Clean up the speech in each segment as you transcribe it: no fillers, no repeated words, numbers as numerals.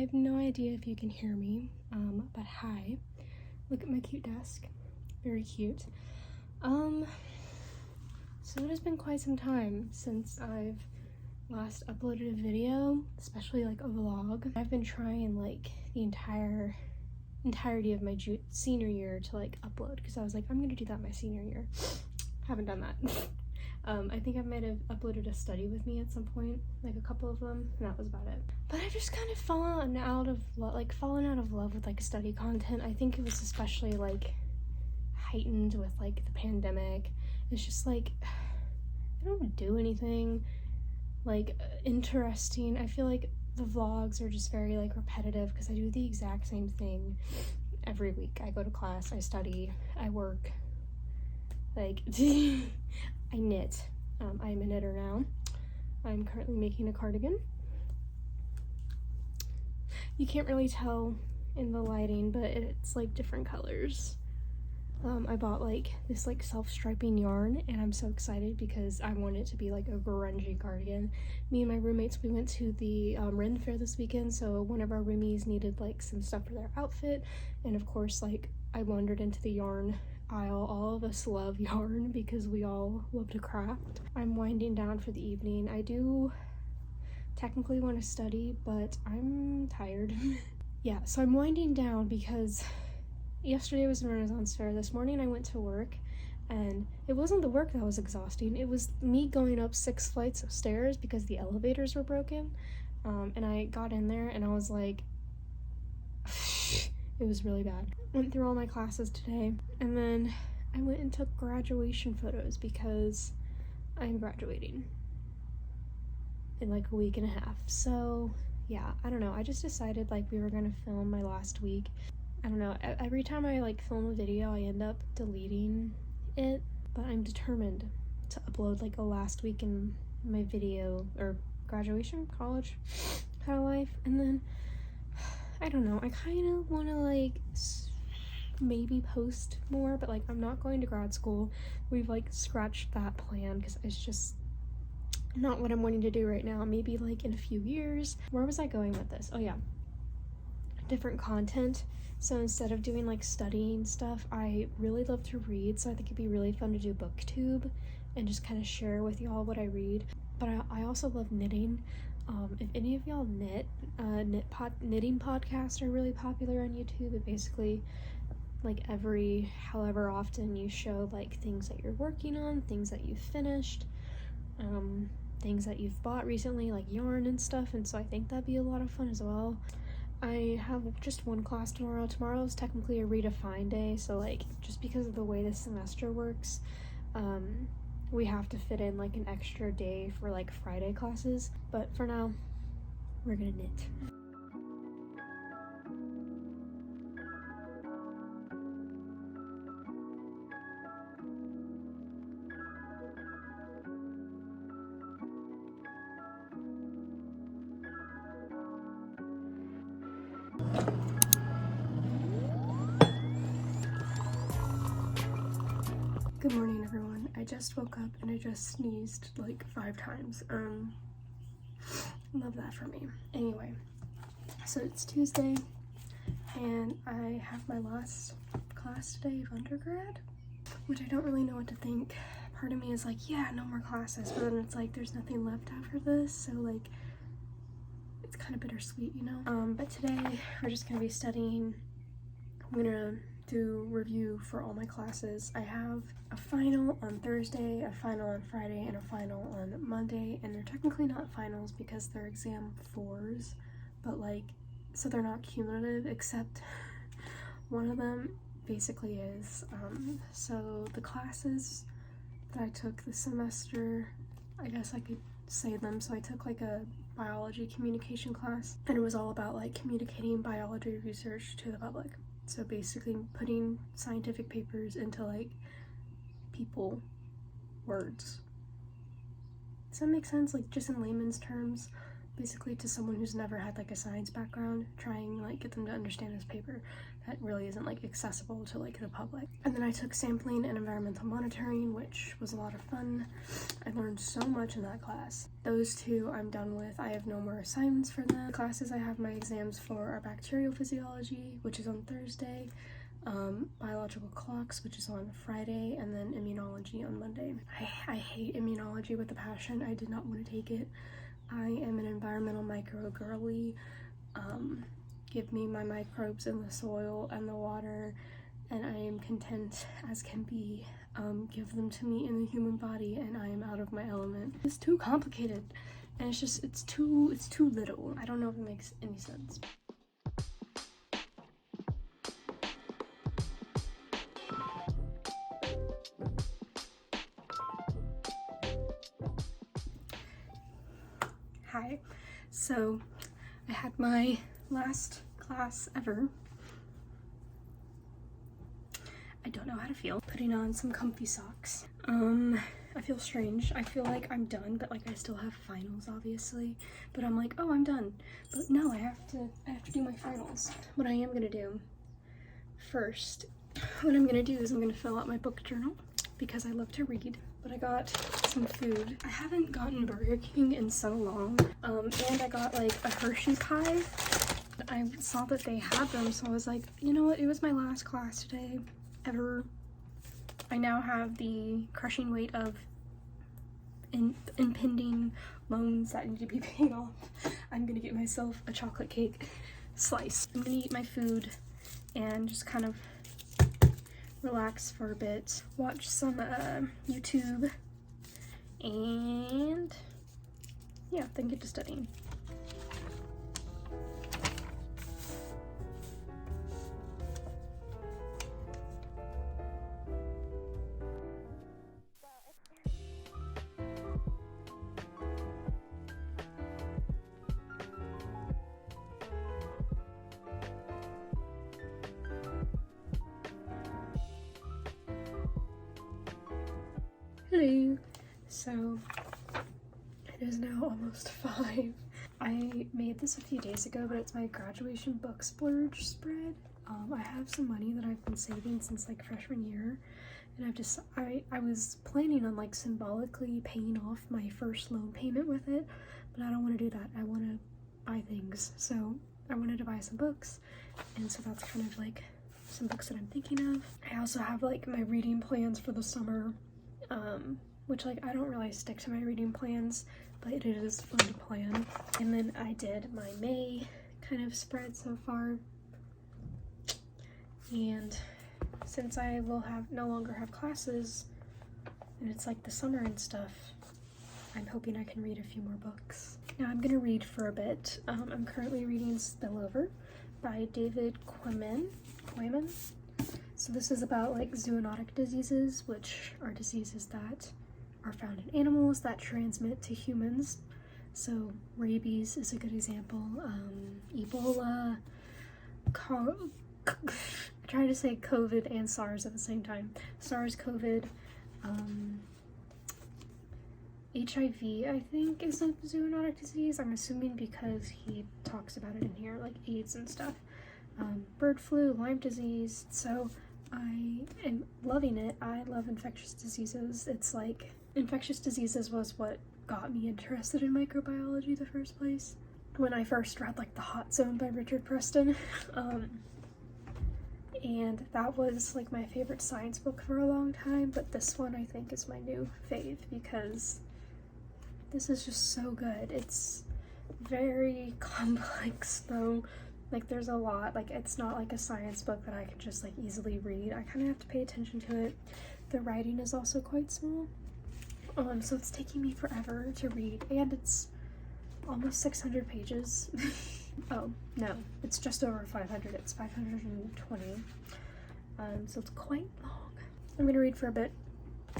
have no idea if you can hear me, but hi. Look at my cute desk. Very cute. So it has been quite some time since I've last uploaded a video, especially like a vlog. I've been trying like the entirety of my senior year to like upload, because I was like, I'm gonna do that my senior year. Haven't done that. I think I might have uploaded a study with me at some point, like a couple of them, and that was about it. But I've just kind of fallen out of love with like study content. I think it was especially like heightened with like the pandemic. It's just like I don't do anything like interesting. I feel like the vlogs are just very like repetitive because I do the exact same thing every week. I go to class, I study, I work, like I knit. I'm a knitter now. I'm currently making a cardigan. You can't really tell in the lighting, but it's like different colors. I bought like this like self-striping yarn, and I'm so excited because I want it to be like a grungy cardigan. Me and my roommates, we went to the Ren Fair this weekend, so one of our roomies needed like some stuff for their outfit, and of course like I wandered into the yarn aisle. All of us love yarn because we all love to craft. I'm winding down for the evening. I do technically want to study, but I'm tired. Yeah, so I'm winding down because yesterday was a Renaissance fair. This morning I went to work, and it wasn't the work that was exhausting. It was me going up 6 flights of stairs because the elevators were broken. And I got in there and I was like, it was really bad. Went through all my classes today, and then I went and took graduation photos because I'm graduating in like a week and a half. So yeah, I don't know. I just decided like we were gonna film my last week. I don't know, every time I like film a video I end up deleting it, but I'm determined to upload like a last week in my video or graduation, college kind of life. And then I don't know, I kind of want to like maybe post more, but like I'm not going to grad school. We've like scratched that plan because it's just not what I'm wanting to do right now. Maybe like in a few years. Where was I going with this? Oh yeah, different content. So instead of doing like studying stuff, I really love to read, so I think it'd be really fun to do booktube and just kind of share with y'all what I read. But I also love knitting. If any of y'all knit, knitting podcasts are really popular on YouTube. It basically like however often you show like things that you're working on, things that you've finished, things that you've bought recently, like yarn and stuff, and so I think that'd be a lot of fun as well. I have just one class tomorrow. Tomorrow is technically a redefine day, so like just because of the way this semester works, we have to fit in like an extra day for like Friday classes, but for now we're gonna knit. Good morning, everyone. I just woke up and I just sneezed like 5 times. Love that for me. Anyway, so it's Tuesday and I have my last class today of undergrad, which I don't really know what to think. Part of me is like, yeah, no more classes, but then it's like there's nothing left after this, so like it's kind of bittersweet, you know? But today we're just gonna be studying. I'm gonna do review for all my classes. I have a final on Thursday, a final on Friday, and a final on Monday, and they're technically not finals because they're exam 4s, but like, so they're not cumulative, except one of them basically is. So the classes that I took this semester, I guess I could say them. So I took like a biology communication class, and it was all about like communicating biology research to the public. So basically putting scientific papers into like people words. Does that make sense? Like just in layman's terms, basically to someone who's never had like a science background, trying like get them to understand this paper. that really isn't like accessible to like the public. And then I took sampling and environmental monitoring, which was a lot of fun. I learned so much in that class. Those two I'm done with. I have no more assignments for them. The classes I have my exams for are bacterial physiology, which is on Thursday, biological clocks, which is on Friday, and then immunology on Monday. I hate immunology with a passion. I did not want to take it. I am an environmental micro girly. Give me my microbes in the soil and the water, and I am content as can be. Give them to me in the human body and I am out of my element. It's too complicated, and it's too little. I don't know if it makes any sense. Hi. So I had my last class ever. I don't know how to feel. Putting on some comfy socks. I feel strange. I feel like I'm done, but like I still have finals obviously. But I'm like, oh, I'm done. But no, I have to do my finals. What I am gonna do first, what I'm gonna do is I'm gonna fill out my book journal because I love to read. But I got some food. I haven't gotten Burger King in so long. And I got like a Hershey pie. I saw that they had them, so I was like, you know what, it was my last class today ever. I now have the crushing weight of impending loans that need to be paid off. I'm gonna get myself a chocolate cake slice. I'm gonna eat my food and just kind of relax for a bit, watch some YouTube, and yeah, then get to studying. Hello. So it is now almost 5. I made this a few days ago, but it's my graduation book splurge spread. I have some money that I've been saving since like freshman year, and I was planning on like symbolically paying off my first loan payment with it, but I don't want to do that. I want to buy things, so I wanted to buy some books, and so that's kind of like some books that I'm thinking of. I also have like my reading plans for the summer, which like I don't really stick to my reading plans, but it is fun to plan. And then I did my May kind of spread so far, and since I will no longer have classes and it's like the summer and stuff, I'm hoping I can read a few more books. Now I'm gonna read for a bit. I'm currently reading Spillover by David Quammen. So this is about like zoonotic diseases, which are diseases that are found in animals that transmit to humans. So rabies is a good example. Ebola, I tried to say COVID and SARS at the same time. SARS-CoV, HIV, I think, is a zoonotic disease. I'm assuming because he talks about it in here, like AIDS and stuff. Bird flu, Lyme disease. So I am loving it. I love infectious diseases. It's like infectious diseases was what got me interested in microbiology in the first place. When I first read like The Hot Zone by Richard Preston, and that was like my favorite science book for a long time, but this one I think is my new fave because this is just so good. It's very complex though. Like there's a lot, like it's not like a science book that I could just like easily read. I kind of have to pay attention to it. The writing is also quite small, so it's taking me forever to read, and it's almost 600 pages. Oh no, it's just over 500. It's 520. So it's quite long. I'm gonna read for a bit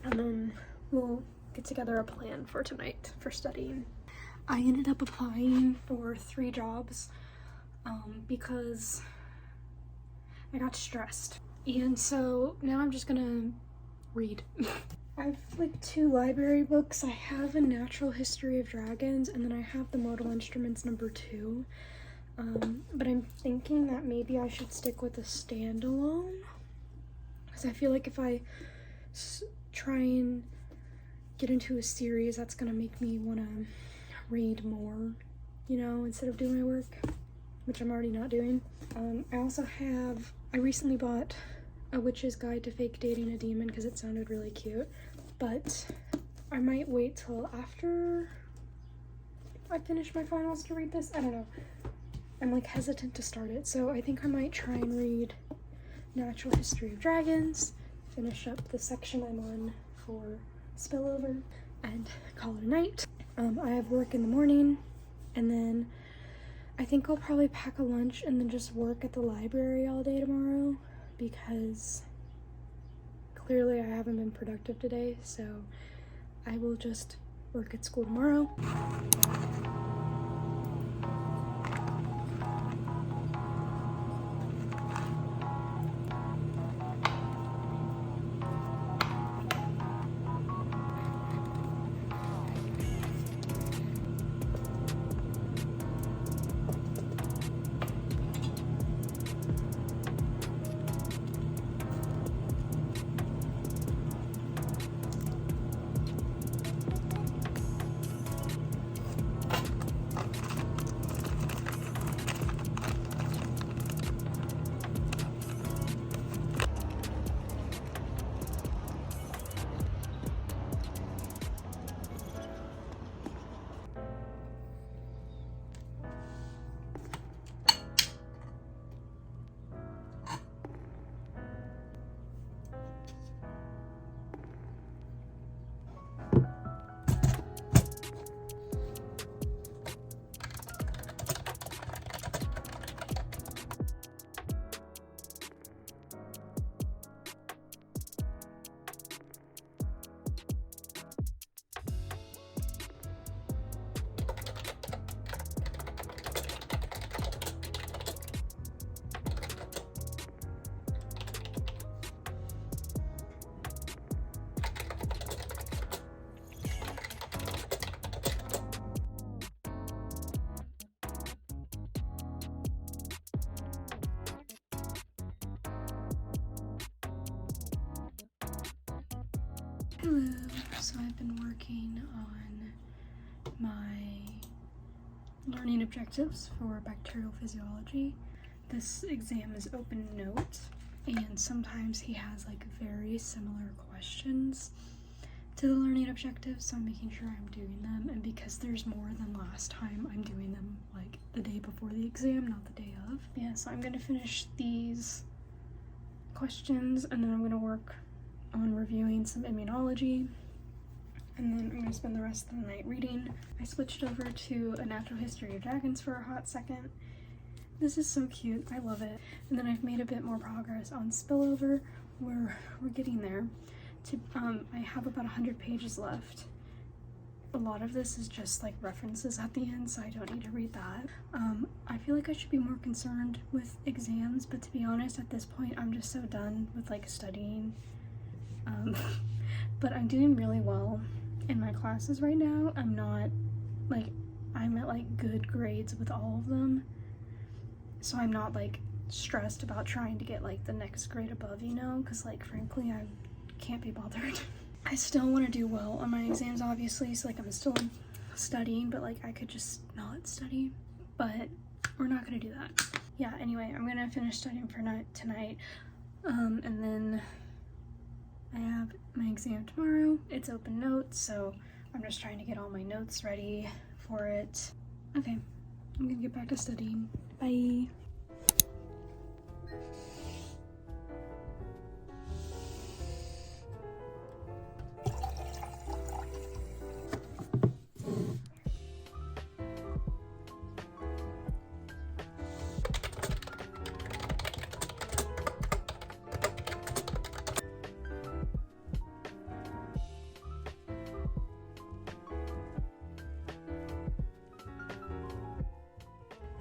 and then we'll get together a plan for tonight for studying. I ended up applying for 3 jobs because I got stressed, and so now I'm just gonna read. I have like 2 library books. I have A Natural History of Dragons, and then I have The Mortal Instruments #2. But I'm thinking that maybe I should stick with a standalone, because I feel like if I try and get into a series, that's gonna make me want to read more, you know, instead of doing my work, which I'm already not doing. I recently bought A Witch's Guide to Fake Dating a Demon because it sounded really cute, but I might wait till after I finish my finals to read this. I don't know. I'm like hesitant to start it, so I think I might try and read Natural History of Dragons, finish up the section I'm on for spillover, and call it a night. I have work in the morning, and then I think I'll probably pack a lunch and then just work at the library all day tomorrow, because clearly I haven't been productive today, so I will just work at school tomorrow. Hello. So I've been working on my learning objectives for bacterial physiology. This exam is open note, and sometimes he has like very similar questions to the learning objectives, so I'm making sure I'm doing them, and because there's more than last time, I'm doing them like the day before the exam, not the day of. Yeah, so I'm gonna finish these questions, and then I'm gonna work on reviewing some immunology, and then I'm gonna spend the rest of the night reading. I switched over to A Natural History of Dragons for a hot second. This is so cute, I love it. And then I've made a bit more progress on spillover. We're getting there. I have about 100 pages left. A lot of this is just like references at the end, so I don't need to read that. I feel like I should be more concerned with exams, but to be honest, at this point, I'm just so done with like studying. But I'm doing really well in my classes right now. I'm at like good grades with all of them, so I'm not like stressed about trying to get like the next grade above, you know, because like frankly I can't be bothered. I still want to do well on my exams, obviously, so like I'm still studying, but like I could just not study, but we're not gonna do that. Yeah, anyway, I'm gonna finish studying for tonight, and then I have my exam tomorrow. It's open notes, so I'm just trying to get all my notes ready for it. Okay, I'm gonna get back to studying. Bye.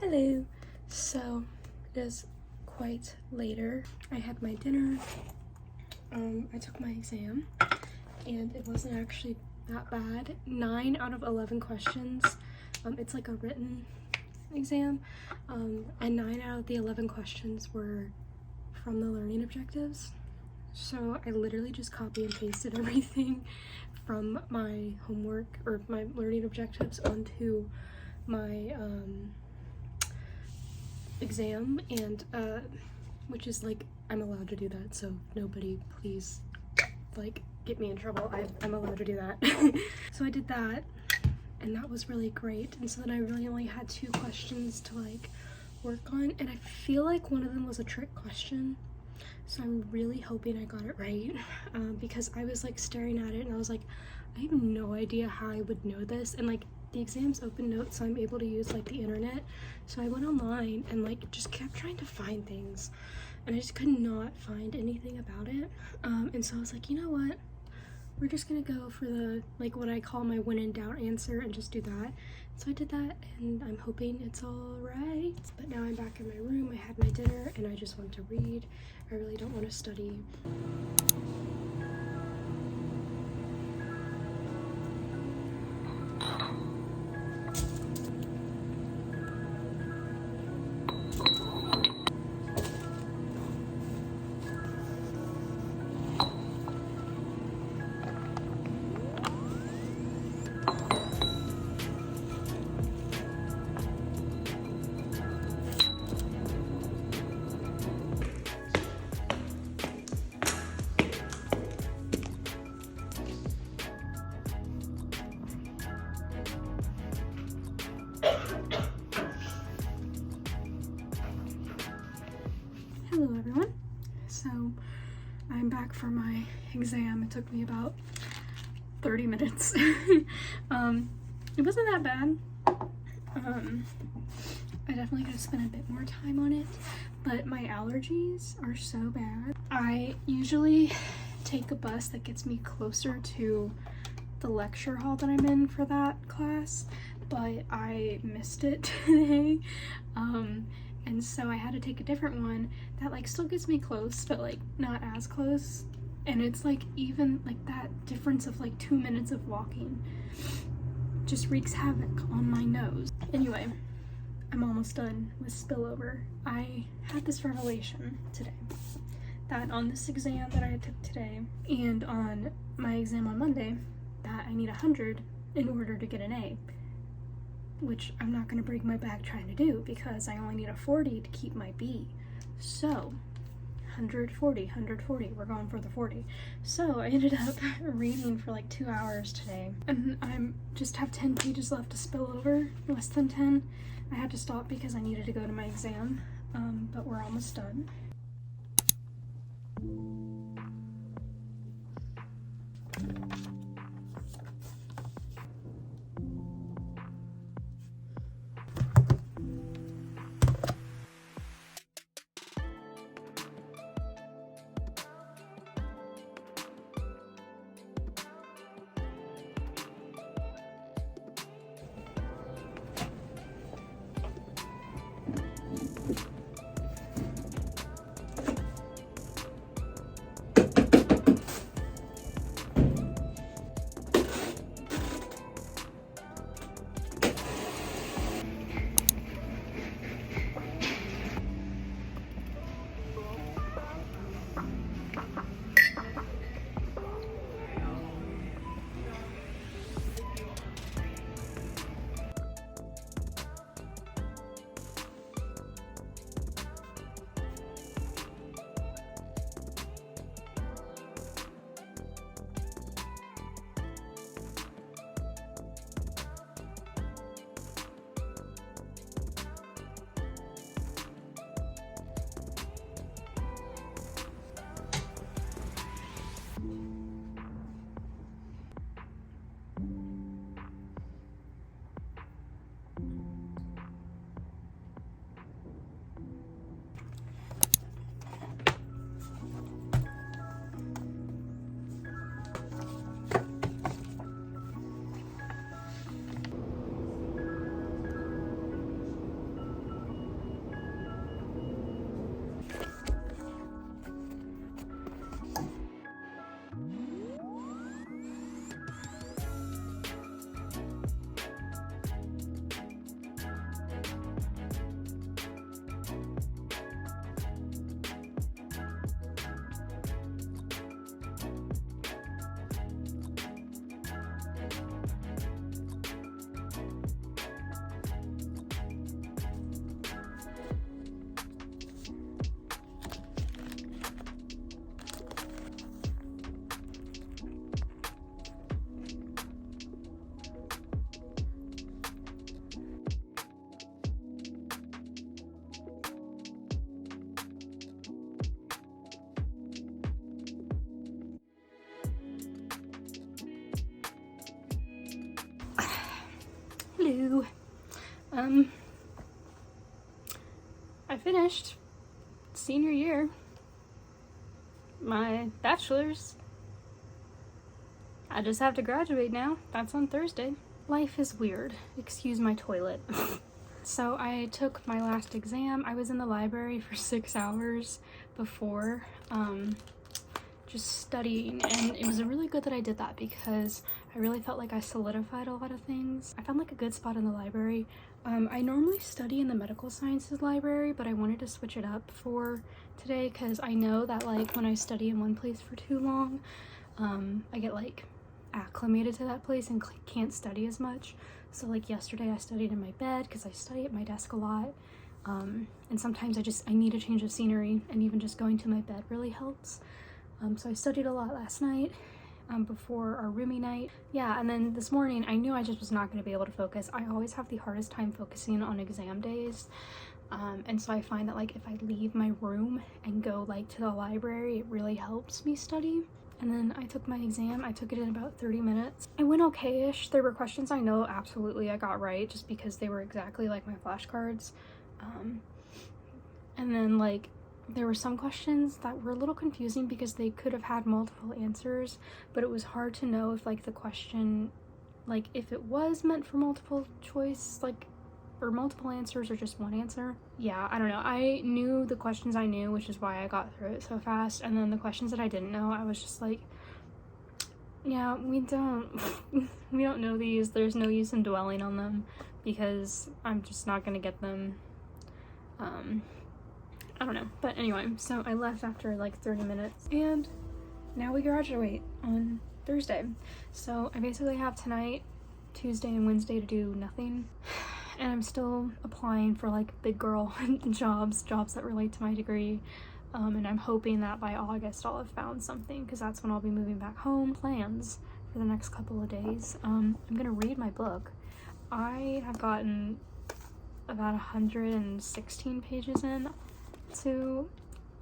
Hello. So it is quite later. I had my dinner. I took my exam, and it wasn't actually that bad. 9 out of 11 questions. It's like a written exam, and 9 out of the 11 questions were from the learning objectives. So I literally just copy and pasted everything from my homework or my learning objectives onto my exam, and which is like, I'm allowed to do that, so nobody please like get me in trouble. I'm allowed to do that. So I did that, and that was really great. And so then I really only had 2 questions to like work on, and I feel like one of them was a trick question, so I'm really hoping I got it right, because I was like staring at it and I was like, I have no idea how I would know this. And like the exam's open notes, so I'm able to use like the internet, so I went online and like just kept trying to find things, and I just could not find anything about it. And so I was like, you know what, we're just gonna go for the like what I call my when in doubt answer and just do that. So I did that, and I'm hoping it's all right. But now I'm back in my room, I had my dinner, and I just want to read. I really don't want to study. Hello everyone. So I'm back for my exam. It took me about 30 minutes. It wasn't that bad. I definitely could have spent a bit more time on it, but my allergies are so bad. I usually take a bus that gets me closer to the lecture hall that I'm in for that class, but I missed it today. And so I had to take a different one that like still gets me close, but like not as close. And it's like even like that difference of like 2 minutes of walking just wreaks havoc on my nose. Anyway, I'm almost done with spillover. I had this revelation today that on this exam that I took today and on my exam on Monday, that I need 100 in order to get an A, which I'm not going to break my back trying to do because I only need a 40 to keep my B. So 140, we're going for the 40. So I ended up reading for like 2 hours today, and I'm just have 10 pages left to spill over, less than 10. I had to stop because I needed to go to my exam, but we're almost done. finished senior year, my bachelor's. I just have to graduate now. That's on Thursday. Life is weird. Excuse my toilet. So I took my last exam. I was in the library for 6 hours before, just studying, and it was really good that I did that because I really felt like I solidified a lot of things. I found like a good spot in the library. I normally study in the medical sciences library, but I wanted to switch it up for today because I know that like when I study in one place for too long, I get like acclimated to that place and can't study as much. So like yesterday I studied in my bed because I study at my desk a lot, and sometimes I need a change of scenery, and even just going to my bed really helps. So I studied a lot last night before our roomie night. Yeah, and then this morning I knew I just was not going to be able to focus. I always have the hardest time focusing on exam days, and so I find that like if I leave my room and go like to the library, it really helps me study. And then I took my exam. I took it in about 30 minutes. It went okay-ish. There were questions I know absolutely I got right just because they were exactly like my flashcards. And then like there were some questions that were a little confusing because they could have had multiple answers, but it was hard to know if like the question, like if it was meant for multiple choice, like, or multiple answers or just one answer. Yeah, I don't know. I knew the questions I knew, which is why I got through it so fast, and then the questions that I didn't know, I was just like, yeah, we don't know these. There's no use in dwelling on them because I'm just not gonna get them. I don't know. But anyway, so I left after like 30 minutes, and now we graduate on Thursday. So I basically have tonight, Tuesday, and Wednesday to do nothing. And I'm still applying for like big girl jobs that relate to my degree, and I'm hoping that by August I'll have found something because that's when I'll be moving back home. Plans for the next couple of days. I'm gonna read my book. I have gotten about 116 pages in to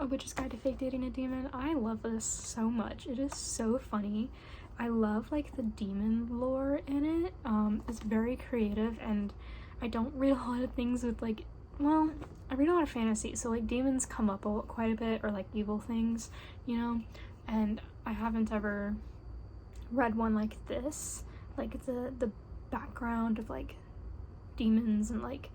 A Witch's Guide to Fake Dating a Demon. I love this so much. It is so funny. I love like the demon lore in it. It's very creative, and I don't read a lot of things with like, well, I read a lot of fantasy, so like demons come up quite a bit, or like evil things, you know, and I haven't ever read one like this, like the background of like demons and like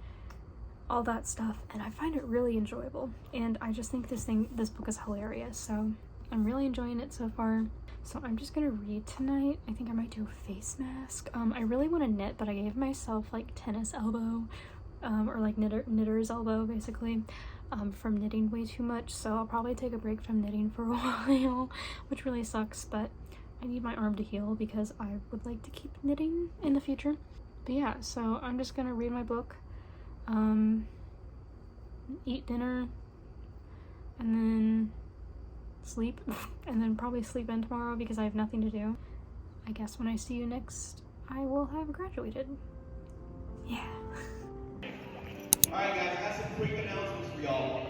all that stuff, and I find it really enjoyable, and I just think this book is hilarious, so I'm really enjoying it so far. So I'm just gonna read tonight. I think I might do a face mask. I really want to knit, but I gave myself like tennis elbow, or like knitter's elbow basically, from knitting way too much, so I'll probably take a break from knitting for a while, which really sucks, but I need my arm to heal because I would like to keep knitting in the future. But yeah, so I'm just gonna read my book, eat dinner, and then sleep, and then probably sleep in tomorrow because I have nothing to do. I guess when I see you next, I will have graduated. Yeah. Alright guys, I got some quick announcements for y'all.